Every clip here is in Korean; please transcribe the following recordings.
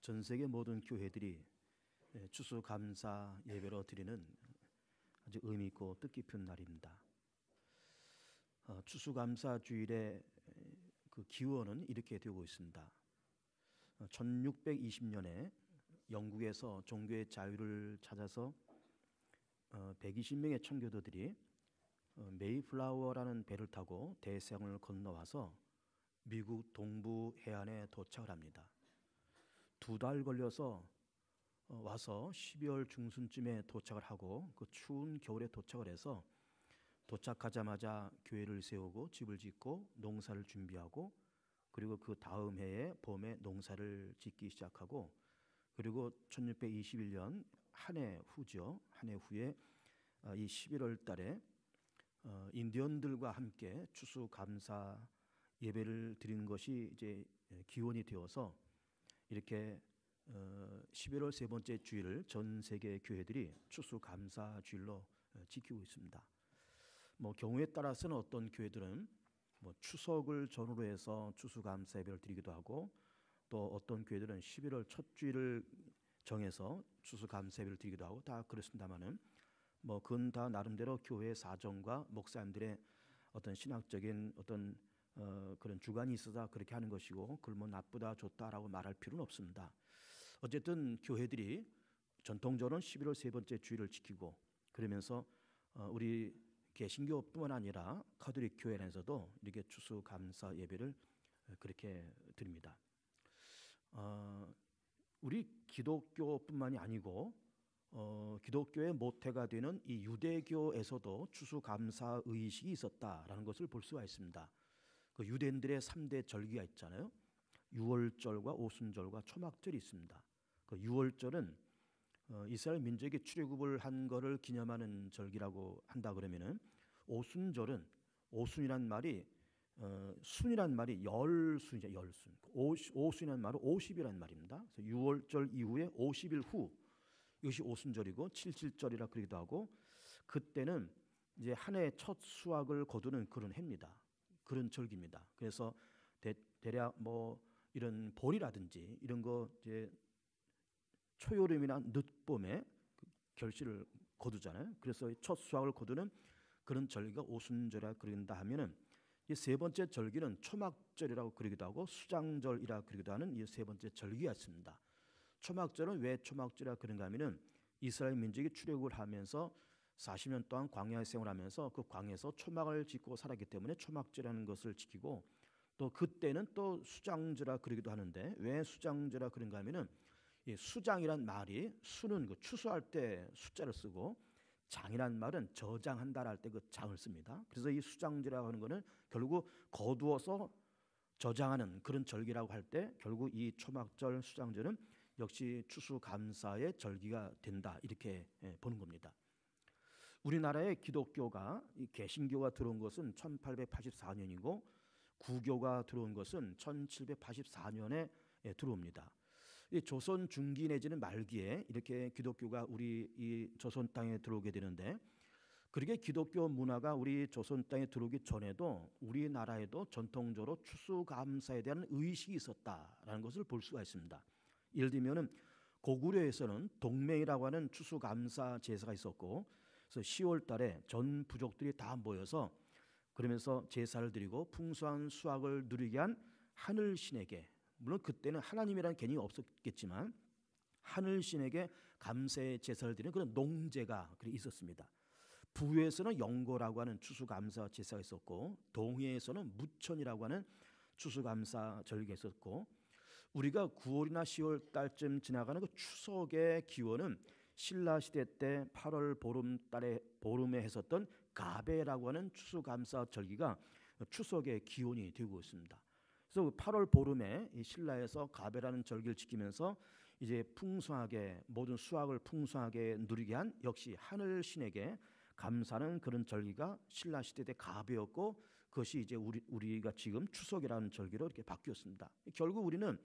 전 세계 모든 교회들이 추수감사 예배로 드리는 아주 의미 있고 뜻깊은 날입니다. 추수감사 주일의 그 기원은 이렇게 되고 있습니다. 1620년에 영국에서 종교의 자유를 찾아서 120명의 청교도들이 메이플라워라는 배를 타고 대서양을 건너와서 미국 동부 해안에 도착을 합니다. 2달 걸려서 와서 12월 중순쯤에 도착을 하고 그 추운 겨울에 도착을 해서 도착하자마자 교회를 세우고 집을 짓고 농사를 준비하고 그리고 그 다음 해에 봄에 농사를 짓기 시작하고 그리고 1621년 한 해 후죠. 한 해 후에 이 11월 달에 인디언들과 함께 추수감사 예배를 드린 것이 이제 기원이 되어서 이렇게 11월 세 번째 주일을 전 세계 교회들이 추수감사 주일로 지키고 있습니다. 경우에 따라서는 어떤 교회들은 추석을 전후로 해서 추수감사 예배를 드리기도 하고 또 어떤 교회들은 11월 첫 주일을 정해서 추수감사 예배를 드리기도 하고 다 그렇습니다만은 그건 다 나름대로 교회의 사정과 목사님들의 어떤 신학적인 어떤 그런 주관이 있어서 그렇게 하는 것이고 그걸 나쁘다 좋다라고 말할 필요는 없습니다. 어쨌든 교회들이 전통적으로는 11월 세 번째 주일을 지키고 그러면서 우리 개신교뿐만 아니라 카톨릭 교회 안에서도 이렇게 추수감사 예배를 그렇게 드립니다. 우리 기독교뿐만이 아니고 기독교의 모태가 되는 이 유대교에서도 추수감사 의식이 있었다라는 것을 볼 수가 있습니다. 그 유대인들의 3대 절기가 있잖아요. 유월절과 오순절과 초막절이 있습니다. 그 유월절은 이스라엘 민족이 출애굽을 한 것을 기념하는 절기라고 한다 그러면은 오순절은 오순이란 말이 순이란 말이 열순이죠. 열순. 오순이란 말은 50이란 말입니다. 그래서 유월절 이후에 50일 후 이것이 오순절이고 칠칠절이라 그러기도 하고 그때는 이제 한 해 첫 수확을 거두는 그런 해입니다. 그런 절기입니다. 그래서 대략 이런 보리라든지 이런 거 이제 초여름이나 늦봄에 결실을 거두잖아요. 그래서 첫 수확을 거두는 그런 절기가 오순절이라 그런다 하면은 이 세 번째 절기는 초막절이라고 그러기도 하고 수장절이라 그러기도 하는 이 세 번째 절기가 있습니다. 초막절은 왜 초막절이라 그런가 하면은 이스라엘 민족이 출애굽을 하면서 40년 동안 광야 생활하면서 그 광야에서 초막을 짓고 살았기 때문에 초막절이라는 것을 지키고 또 그때는 또 수장절이라 그러기도 하는데 왜 수장절이라 그런가 하면은 이 수장이란 말이 수는 그 추수할 때 숫자를 쓰고 장이란 말은 저장한다 할 때 그 장을 씁니다. 그래서 이 수장절이라고 하는 거는 결국 거두어서 저장하는 그런 절기라고 할 때 결국 이 초막절 수장절은 역시 추수감사의 절기가 된다 이렇게 보는 겁니다. 우리나라의 기독교가 이 개신교가 들어온 것은 1884년이고 구교가 들어온 것은 1784년에 들어옵니다. 이 조선 중기 내지는 말기에 이렇게 기독교가 우리 이 조선 땅에 들어오게 되는데 그렇게 기독교 문화가 우리 조선 땅에 들어오기 전에도 우리나라에도 전통적으로 추수감사에 대한 의식이 있었다라는 것을 볼 수가 있습니다. 예를 들면은 고구려에서는 동맹이라고 하는 추수감사 제사가 있었고 그래서 10월 달에 전 부족들이 다 모여서 그러면서 제사를 드리고 풍성한 수확을 누리게 한 하늘신에게 물론 그때는 하나님이라는 개념이 없었겠지만 하늘신에게 감사의 제사를 드리는 그런 농제가 있었습니다. 부에서는 영고라고 하는 추수감사 제사가 있었고 동해에서는 무천이라고 하는 추수감사 절기가 있었고 우리가 9월이나 10월 달쯤 지나가는 그 추석의 기원은 신라 시대 때 8월 보름달에 보름에 했었던 가배라고 하는 추수감사 절기가 추석의 기원이 되고 있습니다. 그래서 8월 보름에 이 신라에서 가배라는 절기를 지키면서 이제 풍성하게 모든 수확을 풍성하게 누리게 한 역시 하늘 신에게 감사하는 그런 절기가 신라 시대 때 가배였고 그것이 이제 우리가 지금 추석이라는 절기로 이렇게 바뀌었습니다. 결국 우리는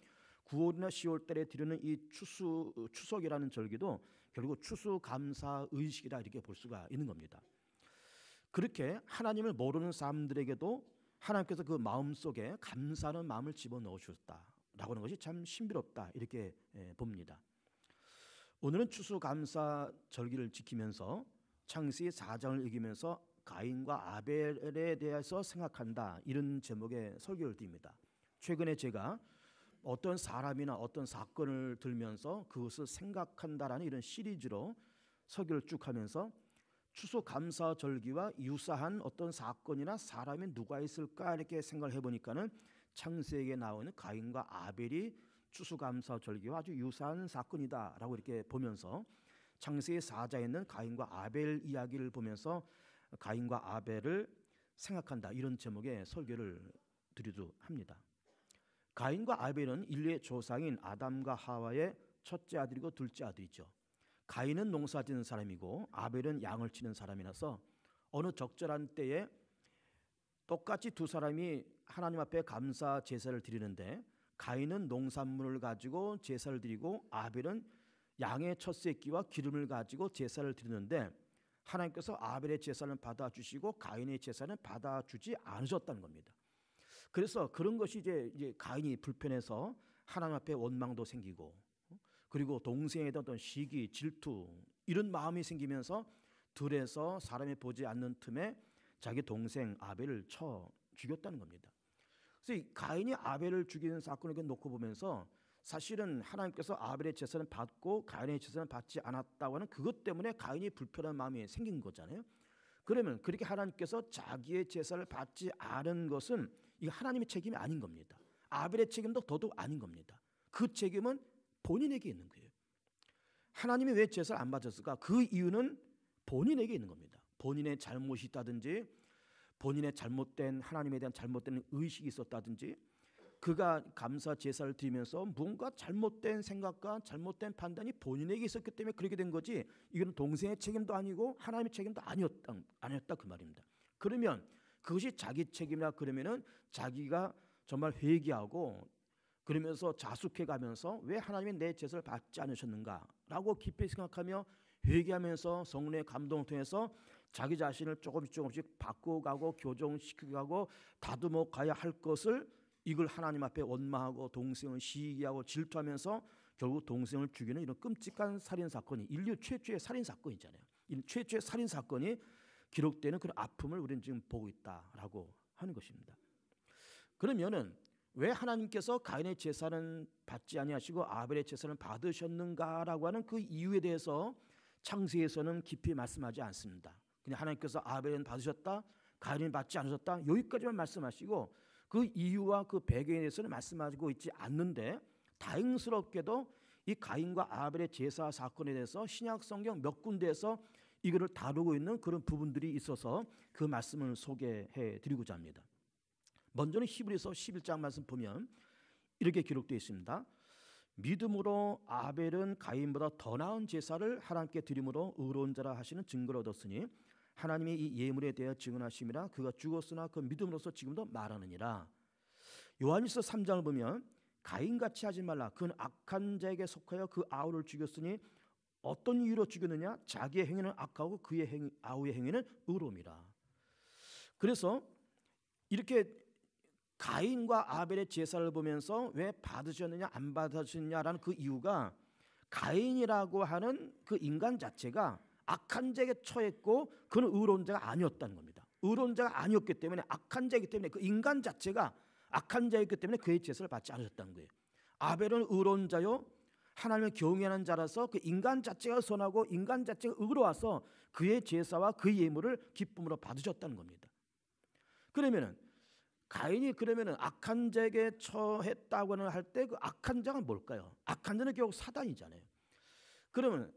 9월이나 10월 달에 드리는 이 추석이라는 절기도 결국 추수감사 의식이라 이렇게 볼 수가 있는 겁니다. 그렇게 하나님을 모르는 사람들에게도 하나님께서 그 마음속에 감사하는 마음을 집어넣어 주셨다라는 라고 하는 것이 참 신비롭다 이렇게 봅니다. 오늘은 추수감사절기를 지키면서 창세기 4장을 읽으면서 가인과 아벨에 대해서 생각한다 이런 제목의 설교를 드립니다. 최근에 제가 어떤 사람이나 어떤 사건을 들면서 그것을 생각한다라는 이런 시리즈로 설교를 쭉 하면서 추수감사절기와 유사한 어떤 사건이나 사람이 누가 있을까 이렇게 생각을 해보니까는 창세기에 나오는 가인과 아벨이 추수감사절기와 아주 유사한 사건이다라고 이렇게 보면서 창세기 4장에 있는 가인과 아벨 이야기를 보면서 가인과 아벨을 생각한다 이런 제목의 설교를 드리도 합니다. 가인과 아벨은 인류의 조상인 아담과 하와의 첫째 아들이고 둘째 아들이죠. 가인은 농사 짓는 사람이고 아벨은 양을 치는 사람이라서 어느 적절한 때에 똑같이 두 사람이 하나님 앞에 감사 제사를 드리는데 가인은 농산물을 가지고 제사를 드리고 아벨은 양의 첫 새끼와 기름을 가지고 제사를 드리는데 하나님께서 아벨의 제사는 받아주시고 가인의 제사는 받아주지 않으셨다는 겁니다. 그래서 그런 것이 이제 가인이 불편해서 하나님 앞에 원망도 생기고 그리고 동생에 대한 어떤 시기, 질투 이런 마음이 생기면서 들에서 사람이 보지 않는 틈에 자기 동생 아벨을 쳐 죽였다는 겁니다. 그래서 이 가인이 아벨을 죽이는 사건을 놓고 보면서 사실은 하나님께서 아벨의 제사는 받고 가인의 제사는 받지 않았다고 하는 그것 때문에 가인이 불편한 마음이 생긴 거잖아요. 그러면 그렇게 하나님께서 자기의 제사를 받지 않은 것은 이 하나님의 책임이 아닌 겁니다. 아벨의 책임도 더더욱 아닌 겁니다. 그 책임은 본인에게 있는 거예요. 하나님이 왜 제사를 안 받았을까? 그 이유는 본인에게 있는 겁니다. 본인의 잘못이 있다든지 본인의 잘못된 하나님에 대한 잘못된 의식이 있었다든지 그가 감사 제사를 드리면서 뭔가 잘못된 생각과 잘못된 판단이 본인에게 있었기 때문에 그렇게 된 거지 이건 동생의 책임도 아니고 하나님의 책임도 아니었다 그 말입니다. 그러면 그것이 자기 책임이라 그러면은 자기가 정말 회개하고 그러면서 자숙해가면서 왜 하나님이 내 제사를 받지 않으셨는가라고 깊이 생각하며 회개하면서 성령의 감동을 통해서 자기 자신을 조금씩 바꿔가고 교정시키고 다듬어 가야 할 것을 이걸 하나님 앞에 원망하고 동생을 시기하고 질투하면서 결국 동생을 죽이는 이런 끔찍한 살인 사건이 인류 최초의 살인 사건이잖아요. 이 최초의 살인 사건이 기록되는 그런 아픔을 우리는 지금 보고 있다라고 하는 것입니다. 그러면은 왜 하나님께서 가인의 제사는 받지 아니하시고 아벨의 제사는 받으셨는가라고 하는 그 이유에 대해서 창세기에서는 깊이 말씀하지 않습니다. 그냥 하나님께서 아벨은 받으셨다, 가인은 받지 않으셨다 여기까지만 말씀하시고 그 이유와 그 배경에 대해서는 말씀하고 있지 않는데 다행스럽게도 이 가인과 아벨의 제사 사건에 대해서 신약 성경 몇 군데에서 이거를 다루고 있는 그런 부분들이 있어서 그 말씀을 소개해 드리고자 합니다. 먼저는 히브리서 11장 말씀 보면 이렇게 기록되어 있습니다. 믿음으로 아벨은 가인보다 더 나은 제사를 하나님께 드림으로 의로운 자라 하시는 증거를 얻었으니 하나님이 이 예물에 대하여 증언하심이라 그가 죽었으나 그 믿음으로서 지금도 말하느니라. 요한일서 3장을 보면 가인같이 하지 말라 그는 악한 자에게 속하여 그 아우를 죽였으니 어떤 이유로 죽였느냐 자기의 행위는 악하고 그의 아우의 행위는 의로움이라. 그래서 이렇게 가인과 아벨의 제사를 보면서 왜 받으셨느냐 안 받으셨느냐라는 그 이유가 가인이라고 하는 그 인간 자체가 악한 자에게 처했고 그는 의로운 자가 아니었다는 겁니다. 의로운 자가 아니었기 때문에 악한 자이기 때문에 그 인간 자체가 악한 자였기 때문에 그의 제사를 받지 않으셨다는 거예요. 아벨은 의로운 자요 하나님을 경외하는 자라서 그 인간 자체가 선하고 인간 자체가 의로워서 그의 제사와 그의 예물을 기쁨으로 받으셨다는 겁니다. 그러면은 가인이 그러면은 악한 자에게 처했다고 할 때 그 악한 자가 뭘까요? 악한 자는 결국 사단이잖아요. 그러면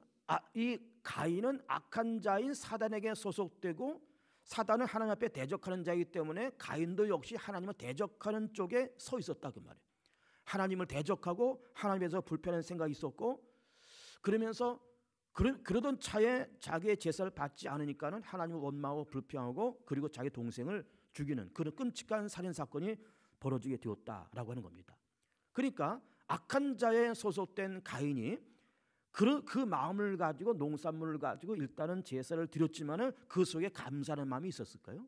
이 가인은 악한 자인 사단에게 소속되고 사단은 하나님 앞에 대적하는 자이기 때문에 가인도 역시 하나님을 대적하는 쪽에 서 있었다 그 말이에요. 하나님을 대적하고 하나님에서 불편한 생각이 있었고 그러면서 그러던 차에 자기의 제사를 받지 않으니까는 하나님을 원망하고 불평하고 그리고 자기 동생을 죽이는 그런 끔찍한 살인 사건이 벌어지게 되었다라고 하는 겁니다. 그러니까 악한 자에 소속된 가인이 그 마음을 가지고 농산물을 가지고 일단은 제사를 드렸지만은 그 속에 감사하는 마음이 있었을까요?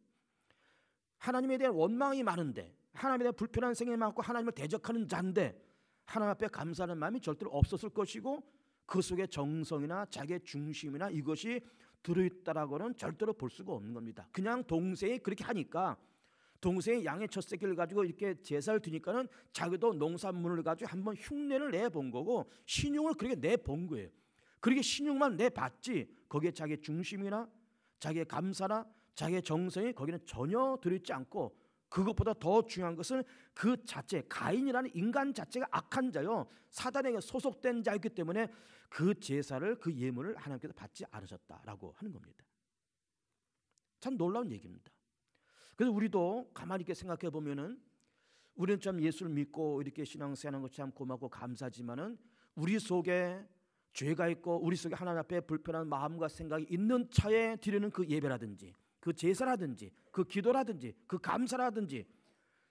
하나님에 대한 원망이 많은데 하나님에 대한 불편한 생각이 많고 하나님을 대적하는 자인데 하나님 앞에 감사하는 마음이 절대로 없었을 것이고 그 속에 정성이나 자기의 중심이나 이것이 들어있다라고는 절대로 볼 수가 없는 겁니다. 그냥 동생이 그렇게 하니까 동생이 양의 첫 새끼를 가지고 이렇게 제사를 드리니까는 자기도 농산물을 가지고 한번 흉내를 내본 거고 신용을 그렇게 내본 거예요. 그렇게 신용만 내봤지 거기에 자기의 중심이나 자기의 감사나 자기의 정성이 거기는 전혀 들어있지 않고 그것보다 더 중요한 것은 그 자체 가인이라는 인간 자체가 악한 자요 사단에게 소속된 자였기 때문에 그 제사를 그 예물을 하나님께서 받지 않으셨다라고 하는 겁니다. 참 놀라운 얘기입니다. 그래서 우리도 가만히 이렇게 생각해 보면은 우리는 참 예수를 믿고 이렇게 신앙생활하는 것 참 고맙고 감사하지만은 우리 속에 죄가 있고 우리 속에 하나님 앞에 불편한 마음과 생각이 있는 차에 드리는 그 예배라든지 그 제사라든지 그 기도라든지 그 감사라든지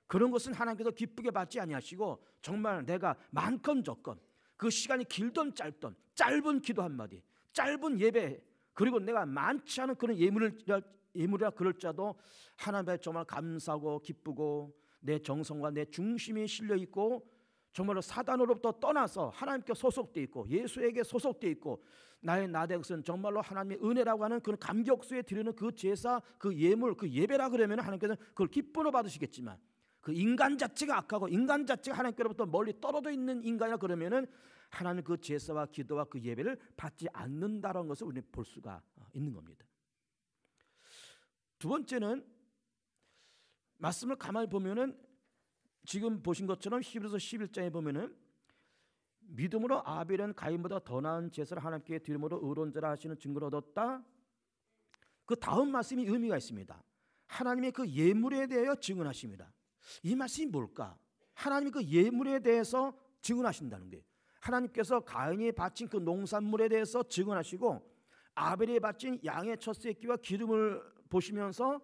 그런 것은 하나님께서 기쁘게 받지 아니하시고 정말 내가 많건 적건 그 시간이 길든 짧든 짧은 기도 한마디 짧은 예배 그리고 내가 많지 않은 그런 예물이라 그럴지라도 하나님께 정말 감사하고 기쁘고 내 정성과 내 중심이 실려 있고 정말로 사단으로부터 떠나서 하나님께 소속되어 있고 예수에게 소속되어 있고 나의 나된 것은 정말로 하나님의 은혜라고 하는 그런 감격수에 드리는 그 제사 그 예물 그 예배라 그러면 하나님께서 그걸 기쁨으로 받으시겠지만 그 인간 자체가 악하고 인간 자체가 하나님께로부터 멀리 떨어져 있는 인간이라 그러면은 하나님 그 제사와 기도와 그 예배를 받지 않는다라는 것을 우리는 볼 수가 있는 겁니다. 두 번째는 말씀을 가만히 보면은 지금 보신 것처럼 히브리서 11장에 보면은 믿음으로 아벨은 가인보다 더 나은 제사를 하나님께 드림으로 의로운 자라 하시는 증거를 얻었다. 그 다음 말씀이 의미가 있습니다. 하나님의 그 예물에 대하여 증언하십니다. 이 말씀이 뭘까? 하나님이 그 예물에 대해서 증언하신다는 거예요. 하나님께서 가인이 바친 그 농산물에 대해서 증언하시고 아벨이 바친 양의 첫 새끼와 기름을 보시면서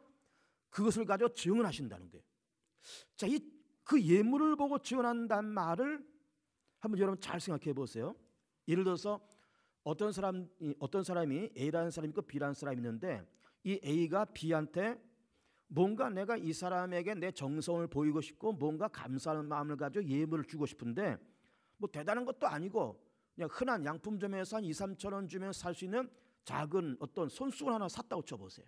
그것을 가지고 증언하신다는 거예요. 자, 그 예물을 보고 증언한다는 말을 한번 여러분 잘 생각해 보세요. 예를 들어서 어떤 사람이 A라는 사람이 있고 B라는 사람이 있는데 이 A가 B한테 뭔가 내가 이 사람에게 내 정성을 보이고 싶고 뭔가 감사하는 마음을 가지고 예물을 주고 싶은데 뭐 대단한 것도 아니고 그냥 흔한 양품점에서 한 2, 3천 원 주면 살 수 있는 작은 어떤 손수건 하나 샀다고 쳐보세요.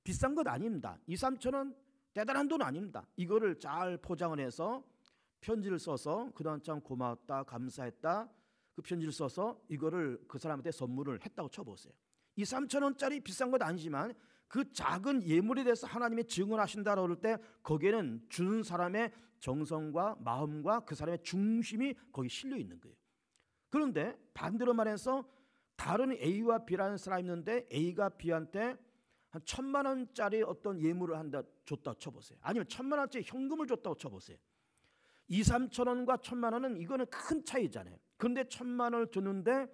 비싼 것 아닙니다. 2, 3천 원 대단한 돈 아닙니다. 이거를 잘 포장을 해서 편지를 써서 그동안 참 고마웠다 감사했다 그 편지를 써서 이거를 그 사람한테 선물을 했다고 쳐보세요. 2, 3천 원짜리 비싼 것 아니지만 그 작은 예물에 대해서 하나님이 증언하신다라고 할 때 거기에는 주는 사람의 정성과 마음과 그 사람의 중심이 거기 실려 있는 거예요. 그런데 반대로 말해서 다른 A와 B라는 사람이 있는데 A가 B한테 한 1,000만 원짜리 어떤 예물을 줬다고 쳐보세요. 아니면 1,000만 원짜리 현금을 줬다고 쳐보세요. 2, 3천 원과 1,000만 원은 이거는 큰 차이잖아요. 그런데 1,000만 원을 줬는데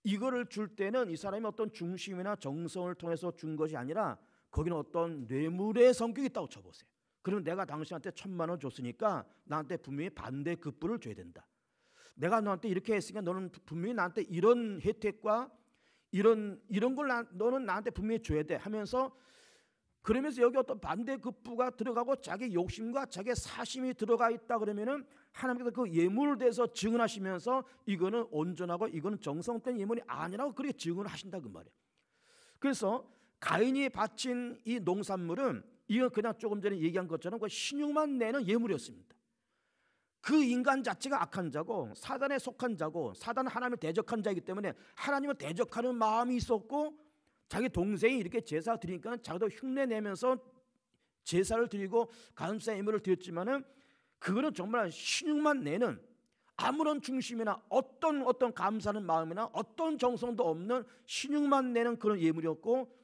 이거를 줄 때는 이 사람이 어떤 중심이나 정성을 통해서 준 것이 아니라 거기는 어떤 뇌물의 성격이 있다고 쳐보세요. 그러면 내가 당신한테 1,000만 원 줬으니까 나한테 분명히 반대급부를 줘야 된다. 내가 너한테 이렇게 했으니까 너는 분명히 나한테 이런 혜택과 이런 걸 너는 나한테 분명히 줘야 돼 하면서 그러면서 여기 어떤 반대급부가 들어가고 자기 욕심과 자기 사심이 들어가 있다 그러면은 하나님께서 그 예물에 대해서 증언하시면서 이거는 온전하고 이거는 정성된 예물이 아니라고 그렇게 증언하신다 그 말이에요. 그래서 가인이 바친 이 농산물은 이건 그냥 조금 전에 얘기한 것처럼 그 신용만 내는 예물이었습니다. 그 인간 자체가 악한 자고 사단에 속한 자고 사단은 하나님을 대적한 자이기 때문에 하나님을 대적하는 마음이 있었고 자기 동생이 이렇게 제사 드리니까 자기도 흉내 내면서 제사를 드리고 감사 예물을 드렸지만은 그거는 정말 신용만 내는 아무런 중심이나 어떤 감사하는 마음이나 어떤 정성도 없는 신용만 내는 그런 예물이었고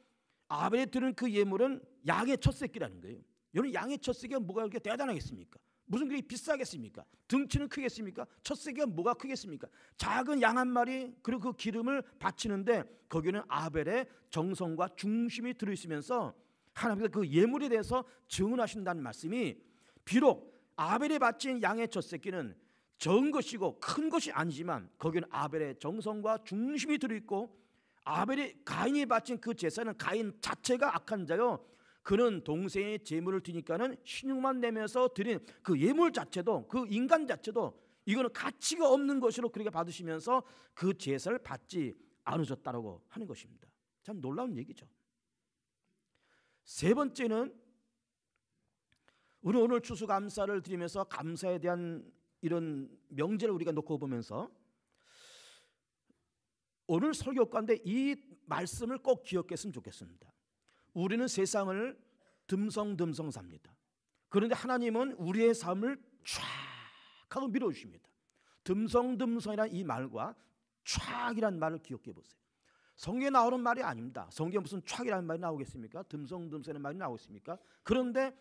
아벨이 드린 그 예물은 양의 첫 새끼라는 거예요. 여러분 양의 첫 새끼가 뭐가 그렇게 대단하겠습니까? 무슨 그렇게 비싸겠습니까? 등치는 크겠습니까? 첫 새끼가 뭐가 크겠습니까? 작은 양 한 마리 그리고 그 기름을 바치는데 거기는 아벨의 정성과 중심이 들어있으면서 하나님께서 그 예물에 대해서 증언하신다는 말씀이 비록 아벨이 바친 양의 첫 새끼는 적은 것이고 큰 것이 아니지만 거기는 아벨의 정성과 중심이 들어있고 가인이 바친 그 제사는 가인 자체가 악한 자요 그는 동생의 제물을 드니까는 신용만 내면서 드린 그 예물 자체도 그 인간 자체도 이거는 가치가 없는 것으로 그렇게 받으시면서 그 제사를 받지 않으셨다라고 하는 것입니다. 참 놀라운 얘기죠. 세 번째는 우리 오늘 추수감사를 드리면서 감사에 대한 이런 명제를 우리가 놓고 보면서 오늘 설교 가운데 이 말씀을 꼭 기억했으면 좋겠습니다. 우리는 세상을 듬성듬성 삽니다. 그런데 하나님은 우리의 삶을 쫙 하고 밀어주십니다. 듬성듬성이라는 이 말과 쫙이라는 말을 기억해 보세요. 성경에 나오는 말이 아닙니다. 성경에 무슨 쫙이라는 말이 나오겠습니까? 듬성듬성이라는 말이 나오겠습니까? 그런데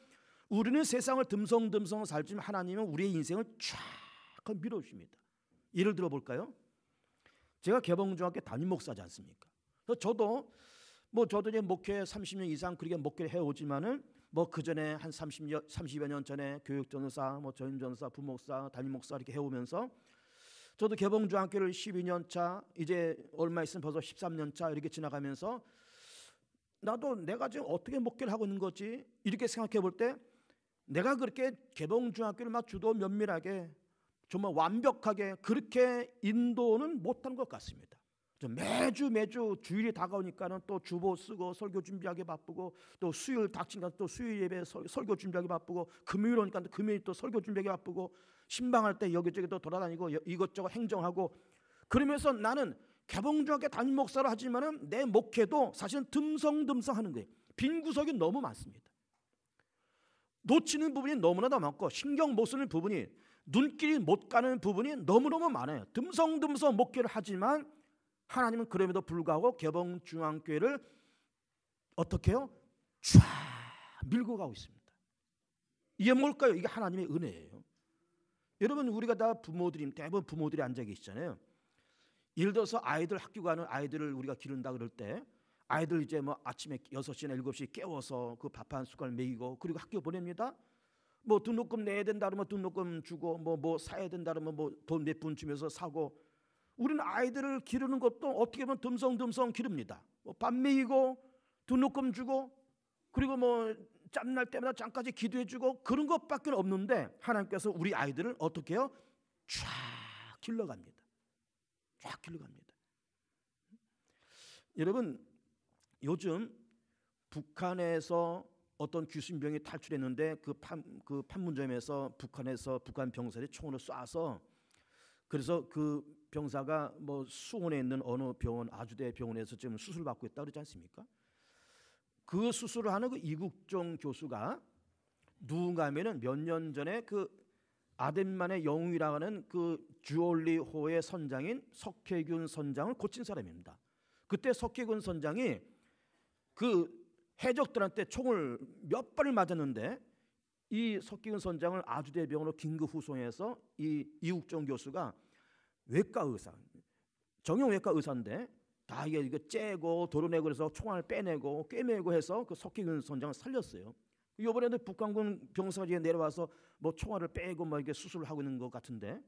우리는 세상을 듬성듬성 살지만 하나님은 우리의 인생을 쫙 하고 밀어주십니다. 예를 들어 볼까요? 제가 개봉중학교 담임 목사지 않습니까? 그래서 저도 이제 목회 30년 이상 그렇게 목회를 해오지만은 그 전에 한 30여 년 전에 교육전사, 전임전사, 부목사, 담임 목사 이렇게 해오면서 저도 개봉중학교를 12년 차, 이제 얼마 있으면 벌써 13년 차 이렇게 지나가면서 나도 내가 지금 어떻게 목회를 하고 있는 거지 이렇게 생각해 볼 때 내가 그렇게 개봉중학교를 막 주도 면밀하게 정말 완벽하게 그렇게 인도는 못한 것 같습니다. 매주 주일이 다가오니까는 또 주보 쓰고 설교 준비하기 바쁘고 또 수요일 닥치니까 또 수요일 예배 설교 준비하기 바쁘고 금요일 오니까 또 금요일 또 설교 준비하기 바쁘고 신방할 때 여기저기 또 돌아다니고 이것저것 행정하고 그러면서 나는 개봉중학교 담임 목사를 하지만은 내 목회도 사실은 듬성듬성하는 거예요. 빈 구석이 너무 많습니다. 놓치는 부분이 너무나도 많고 신경 못 쓰는 부분이 눈길이 못 가는 부분이 너무너무 많아요. 듬성듬성 목회를 하지만 하나님은 그럼에도 불구하고 개봉중앙교회를 어떻게 해요? 쫙 밀고 가고 있습니다. 이게 뭘까요? 이게 하나님의 은혜예요. 여러분 우리가 다 대부분 부모들이 앉아 계시잖아요. 예를 들어서 아이들 학교 가는 아이들을 우리가 기른다 그럴 때 아이들 이제 아침에 6시나 7시에 깨워서 그 밥 한 숟갈 먹이고 그리고 학교 보냅니다. 등록금 내야 된다 그러면 등록금 주고 사야 된다 그러면 돈 몇 푼 주면서 사고 우리는 아이들을 기르는 것도 어떻게 보면 듬성듬성 기릅니다. 밥 먹이고 등록금 주고 그리고 짬날 때마다 잠까지 기도해 주고 그런 것밖에 없는데 하나님께서 우리 아이들을 어떻게 해요? 쫙 길러갑니다. 쫙 길러갑니다. 여러분 요즘 북한에서 어떤 귀신병이 탈출했는데 그 판문점에서 북한 병사들이 총으로 쏴서 그래서 그 병사가 수원에 있는 어느 병원 아주대 병원에서 지금 수술받고 있다 그러지 않습니까? 그 수술을 하는 그 이국종 교수가 누군가 하면은 몇 년 전에 그 아덴만의 영웅이라고 하는 그 주얼리호의 선장인 석혜균 선장을 고친 사람입니다. 그때 석혜균 선장이 그 해적들한테 총을 몇 발을 맞았는데 이 석혜균 선장을 아주대 병원으로 긴급 후송해서 이 이국종 교수가 외과 의사, 정형외과 의사인데 다 이게 째고 도려내고 그래서 총알을 빼내고 꿰매고 해서 그 석혜균 선장을 살렸어요. 이번에도 북한군 병사들이 내려와서 총알을 빼고 이게 수술을 하고 있는 것 같은데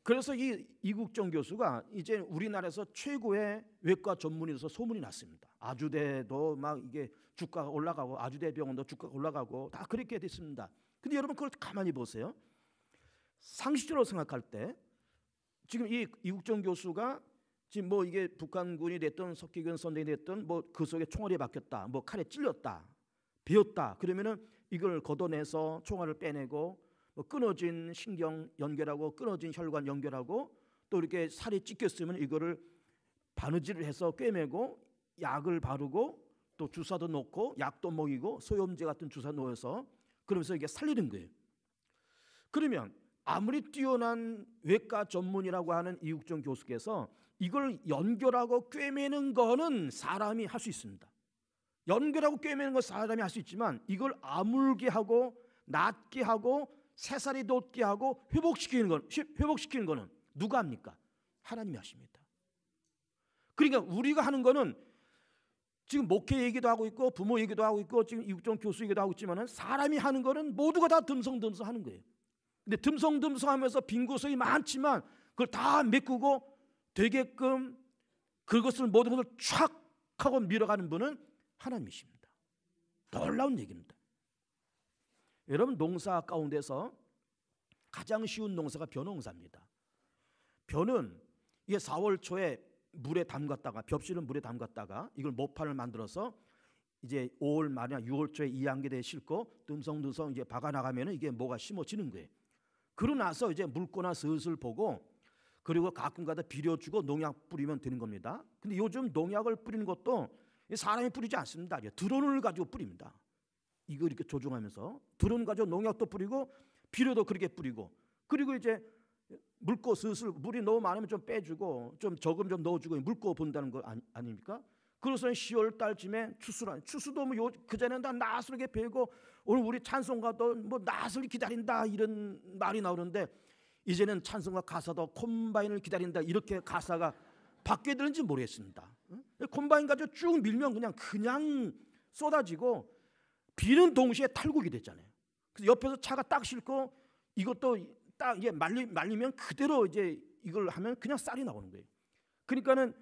그래서 이 이국종 교수가 이제 우리나라에서 최고의 외과 전문의로서 소문이 났습니다. 아주대도 이게 주가가 올라가고 아주대 병원도 주가가 올라가고 다 그렇게 됐습니다. 근데 여러분 그걸 가만히 보세요. 상식적으로 생각할 때 지금 이 이국종 교수가 지금 이게 북한군이 됐든 석혜균 선장이 됐든 그 속에 총알이 박혔다, 칼에 찔렸다, 베었다. 그러면은 이걸 걷어내서 총알을 빼내고 끊어진 신경 연결하고 끊어진 혈관 연결하고 또 이렇게 살이 찢겼으면 이거를 바느질을 해서 꿰매고 약을 바르고 또 주사도 놓고 약도 먹이고 소염제 같은 주사 놓아서 그러면서 이게 살리는 거예요. 그러면 아무리 뛰어난 외과 전문이라고 하는 이국종 교수께서 이걸 연결하고 꿰매는 거는 사람이 할 수 있습니다. 연결하고 꿰매는 건 사람이 할 수 있지만 이걸 아물게 하고 낫게 하고 새살이 돋게 하고 회복시키는 거는 누가 합니까? 하나님이 하십니다. 그러니까 우리가 하는 거는 지금 목회 얘기도 하고 있고 부모 얘기도 하고 있고 지금 이국종 교수 얘기도 하고 있지만은 사람이 하는 거는 모두가 다 듬성듬성 하는 거예요. 근데 듬성듬성하면서 빈 구석이 많지만 그걸 다 메꾸고 되게끔 그것을 모든 것을 촥 하고 밀어가는 분은 하나님이십니다. 놀라운 얘기입니다. 여러분 농사 가운데서 가장 쉬운 농사가 벼농사입니다. 벼는 이게 4월 초에 물에 담갔다가, 벽실을 물에 담갔다가 이걸 모판을 만들어서 이제 5월 말이나 6월 초에 이양계대에 싣고 듬성듬성 이제 박아 나가면은 이게 뭐가 심어지는 거예요. 그러고 나서 이제 물거나 슬슬 보고, 그리고 가끔가다 비료 주고 농약 뿌리면 되는 겁니다. 근데 요즘 농약을 뿌리는 것도 사람이 뿌리지 않습니다. 드론을 가지고 뿌립니다. 이거 이렇게 조종하면서 드론 가지고 농약도 뿌리고 비료도 그렇게 뿌리고, 그리고 이제 물고 슬슬 물이 너무 많으면 좀 빼주고 좀 적으면 좀 넣어주고 물고 본다는 거 아닙니까? 그래서 10월 달쯤에 추수도 뭐 그전에는 다 나스르게 베고 오늘 우리 찬송가도 뭐 나스를 기다린다 이런 말이 나오는데, 이제는 찬송가 가사도 콤바인을 기다린다 이렇게 가사가 바뀌어야 되는지 모르겠습니다. 콤바인 가지고 쭉 밀면 그냥 쏟아지고 비는 동시에 탈곡이 됐잖아요. 그래서 옆에서 차가 딱 싣고 이것도 딱 이제 말리면 그대로 이제 이걸 하면 그냥 쌀이 나오는 거예요. 그러니까는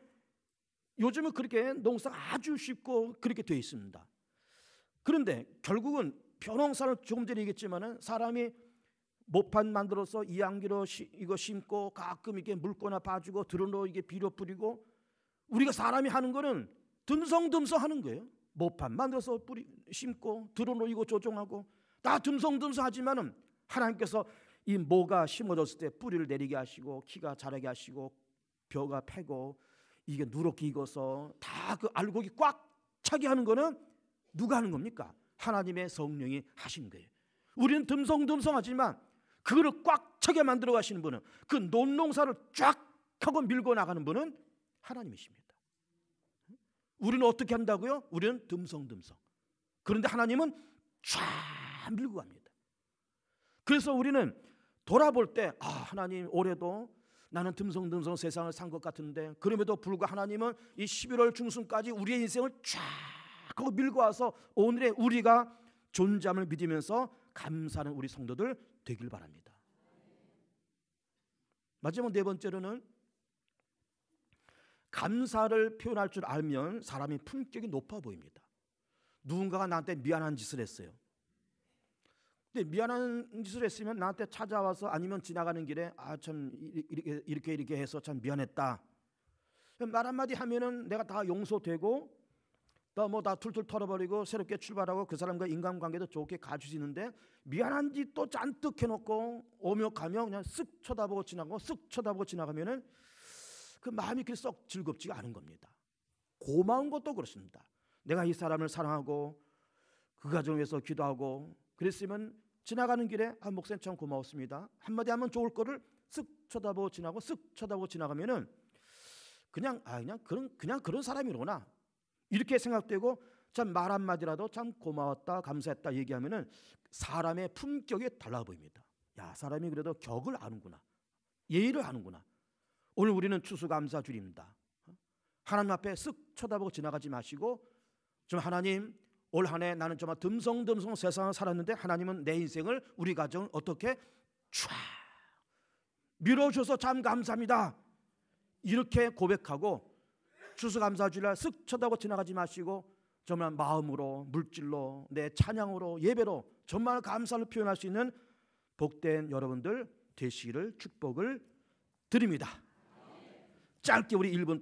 요즘은 그렇게 농사가 아주 쉽고 그렇게 되어 있습니다. 그런데 결국은 벼농사를 조금 전에 얘기했지만은 사람이 모판 만들어서 이양기로 이거 심고 가끔 이게 물거나 봐주고 드론으로 이게 비료 뿌리고, 우리가 사람이 하는 거는 듬성듬성 하는 거예요. 모판 만들어서 심고 드론으로 이거 조종하고 다 듬성듬성 하지만은 하나님께서 이 모가 심어졌을 때 뿌리를 내리게 하시고 키가 자라게 하시고 벼가 패고 이게 누렇게 익어서 다 그 알곡이 꽉 차게 하는 거는 누가 하는 겁니까? 하나님의 성령이 하신 거예요. 우리는 듬성듬성하지만 그거를 꽉 차게 만들어 가시는 분은, 그 논농사를 쫙 하고 밀고 나가는 분은 하나님이십니다. 우리는 어떻게 한다고요? 우리는 듬성듬성. 그런데 하나님은 쫙 밀고 갑니다. 그래서 우리는 돌아볼 때 하나님 올해도 나는 듬성듬성 세상을 산 것 같은데, 그럼에도 불구하고 하나님은 이 11월 중순까지 우리의 인생을 쫙 하고 밀고 와서 오늘의 우리가 존재함을 믿으면서 감사하는 우리 성도들 되길 바랍니다. 마지막 네 번째로는 감사를 표현할 줄 알면 사람이 품격이 높아 보입니다. 누군가가 나한테 미안한 짓을 했어요. 근데 미안한 짓을 했으면 나한테 찾아와서, 아니면 지나가는 길에 참 이렇게 해서 참 미안했다 말 한마디 하면은 내가 다 용서되고 다 툴툴 털어버리고 새롭게 출발하고 그 사람과 인간관계도 좋게 가질 수 있는데, 미안한 짓도 잔뜩 해놓고 오며 가며 그냥 쓱 쳐다보고 지나가고 쓱 쳐다보고 지나가면은 그 마음이 그렇게 썩 즐겁지가 않은 겁니다. 고마운 것도 그렇습니다. 내가 이 사람을 사랑하고 그 가정을 위해서 기도하고 그랬으면 지나가는 길에 목사님 참 고마웠습니다 한마디 하면 좋을 거를 쓱 쳐다보고 지나고 쓱 쳐다보고 지나가면은 그냥 그런 사람이로구나 이렇게 생각되고, 참 말 한마디라도 참 고마웠다 감사했다 얘기하면은 사람의 품격이 달라 보입니다. 야, 사람이 그래도 격을 아는구나, 예의를 아는구나. 오늘 우리는 추수감사주일입니다. 하나님 앞에 쓱 쳐다보고 지나가지 마시고 좀 하나님, 올 한 해 나는 정말 듬성듬성 세상을 살았는데 하나님은 내 인생을, 우리 가정을 어떻게 쫙 밀어주셔서 참 감사합니다 이렇게 고백하고, 추수감사주일날 쓱 쳐다보고 지나가지 마시고 정말 마음으로, 물질로, 내 찬양으로, 예배로 정말 감사를 표현할 수 있는 복된 여러분들 되시기를 축복을 드립니다. 짧게 우리 1분 동안